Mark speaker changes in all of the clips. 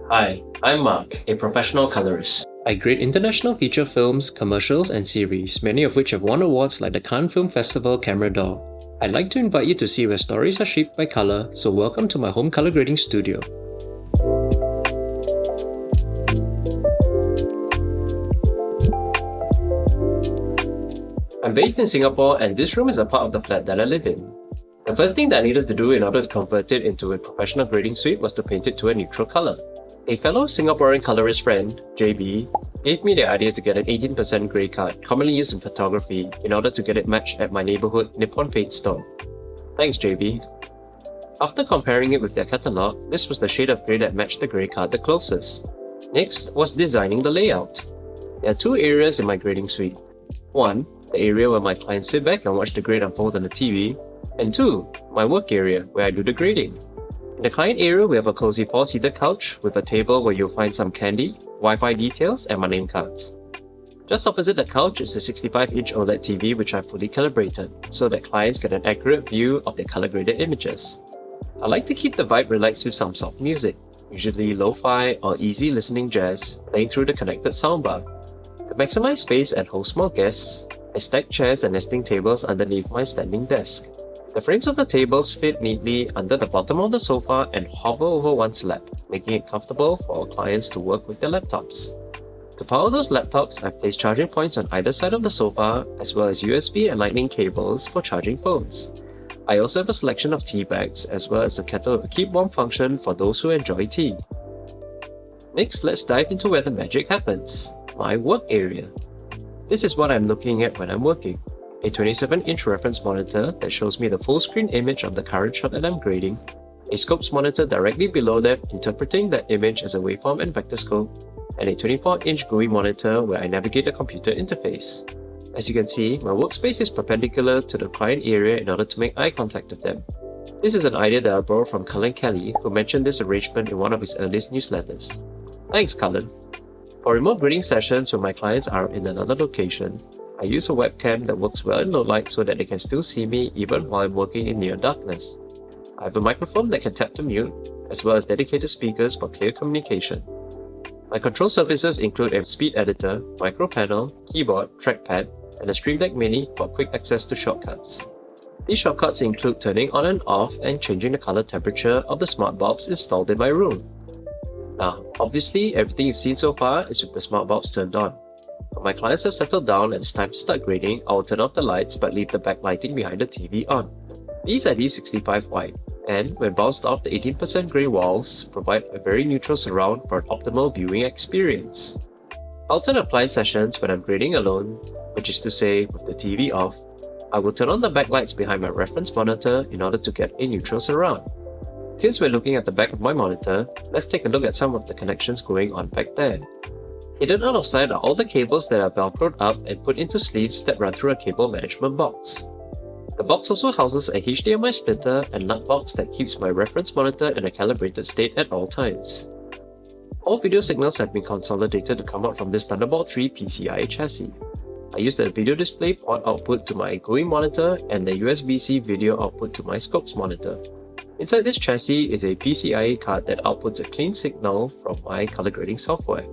Speaker 1: Hi, I'm Mark, a professional colorist. I grade international feature films, commercials, and series, many of which have won awards like the Cannes Film Festival Camera d'Or. I'd like to invite you to see where stories are shaped by color, so welcome to my home color grading studio. I'm based in Singapore, and this room is a part of the flat that I live in. The first thing that I needed to do in order to convert it into a professional grading suite was to paint it to a neutral color. A fellow Singaporean colorist friend, JB, gave me the idea to get an 18% grey card, commonly used in photography, in order to get it matched at my neighborhood Nippon paint store. Thanks, JB. After comparing it with their catalog, this was the shade of grey that matched the grey card the closest. Next was designing the layout. There are two areas in my grading suite. One, the area where my clients sit back and watch the grade unfold on the TV, and two, my work area where I do the grading. In the client area, we have a cozy 4-seater couch with a table where you'll find some candy, Wi-Fi details, and my name cards. Just opposite the couch is a 65-inch OLED TV which I fully calibrated, so that clients get an accurate view of their color-graded images. I like to keep the vibe relaxed with some soft music, usually lo-fi or easy listening jazz, playing through the connected soundbar. To maximize space and host more guests, I stack chairs and nesting tables underneath my standing desk. The frames of the tables fit neatly under the bottom of the sofa and hover over one's lap, making it comfortable for our clients to work with their laptops. To power those laptops, I've placed charging points on either side of the sofa, as well as USB and lightning cables for charging phones. I also have a selection of tea bags, as well as a kettle with a keep warm function for those who enjoy tea. Next, let's dive into where the magic happens, my work area. This is what I'm looking at when I'm working. A 27-inch reference monitor that shows me the full screen image of the current shot that I'm grading, a scopes monitor directly below that interpreting that image as a waveform and vector scope, and a 24-inch GUI monitor where I navigate the computer interface. As you can see, my workspace is perpendicular to the client area in order to make eye contact with them. This is an idea that I borrowed from Cullen Kelly, who mentioned this arrangement in one of his earliest newsletters. Thanks, Cullen. For remote grading sessions when my clients are in another location, I use a webcam that works well in low light so that they can still see me even while I'm working in near darkness. I have a microphone that can tap to mute, as well as dedicated speakers for clear communication. My control surfaces include a speed editor, micro panel, keyboard, trackpad, and a Stream Deck Mini for quick access to shortcuts. These shortcuts include turning on and off and changing the color temperature of the smart bulbs installed in my room. Now, obviously, everything you've seen so far is with the smart bulbs turned on. When my clients have settled down and it's time to start grading, I will turn off the lights but leave the backlighting behind the TV on. These are D65 white, and when bounced off the 18% grey walls, provide a very neutral surround for an optimal viewing experience. I'll turn off client sessions when I'm grading alone, which is to say with the TV off. I will turn on the backlights behind my reference monitor in order to get a neutral surround. Since we're looking at the back of my monitor, let's take a look at some of the connections going on back there. Hidden out of sight are all the cables that are velcroed up and put into sleeves that run through a cable management box. The box also houses a HDMI splitter and nut box that keeps my reference monitor in a calibrated state at all times. All video signals have been consolidated to come out from this Thunderbolt 3 PCIe chassis. I use the video display port output to my GUI monitor and the USB-C video output to my scopes monitor. Inside this chassis is a PCIe card that outputs a clean signal from my color grading software.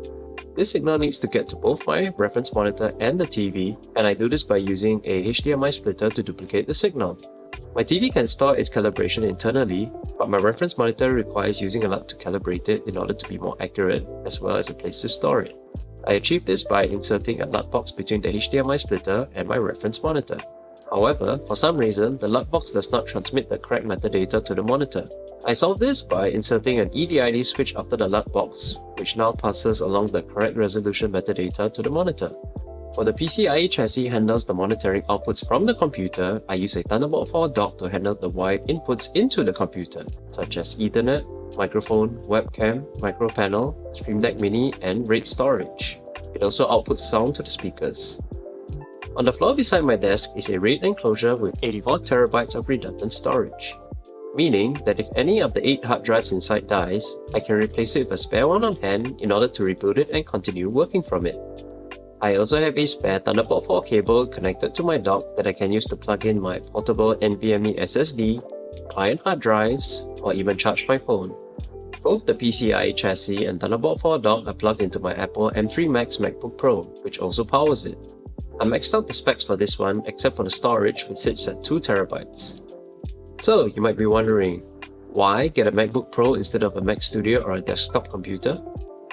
Speaker 1: This signal needs to get to both my reference monitor and the TV, and I do this by using a HDMI splitter to duplicate the signal. My TV can store its calibration internally, but my reference monitor requires using a LUT to calibrate it in order to be more accurate, as well as a place to store it. I achieve this by inserting a LUT box between the HDMI splitter and my reference monitor. However, for some reason, the LUT box does not transmit the correct metadata to the monitor. I solve this by inserting an EDID switch after the LUT box, which now passes along the correct resolution metadata to the monitor. For the PCIe chassis handles the monitoring outputs from the computer, I use a Thunderbolt 4 dock to handle the wired inputs into the computer, such as Ethernet, microphone, webcam, micro panel, Stream Deck Mini, and RAID storage. It also outputs sound to the speakers. On the floor beside my desk is a RAID enclosure with 84TB of redundant storage, meaning that if any of the 8 hard drives inside dies, I can replace it with a spare one on hand in order to reboot it and continue working from it. I also have a spare Thunderbolt 4 cable connected to my dock that I can use to plug in my portable NVMe SSD, client hard drives, or even charge my phone. Both the PCIe chassis and Thunderbolt 4 dock are plugged into my Apple M3 Max MacBook Pro, which also powers it. I maxed out the specs for this one except for the storage, which sits at 2TB. So you might be wondering, why get a MacBook Pro instead of a Mac Studio or a desktop computer?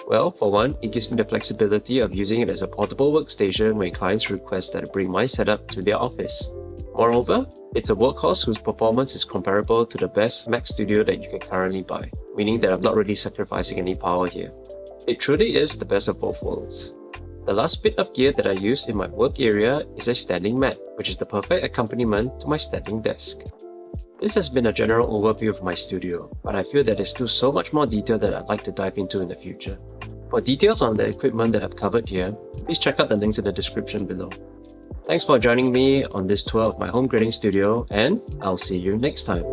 Speaker 1: Well, for one, it gives me the flexibility of using it as a portable workstation when clients request that I bring my setup to their office. Moreover, it's a workhorse whose performance is comparable to the best Mac Studio that you can currently buy, meaning that I'm not really sacrificing any power here. It truly is the best of both worlds. The last bit of gear that I use in my work area is a standing mat, which is the perfect accompaniment to my standing desk. This has been a general overview of my studio, but I feel that there's still so much more detail that I'd like to dive into in the future. For details on the equipment that I've covered here, please check out the links in the description below. Thanks for joining me on this tour of my home grading studio, and I'll see you next time.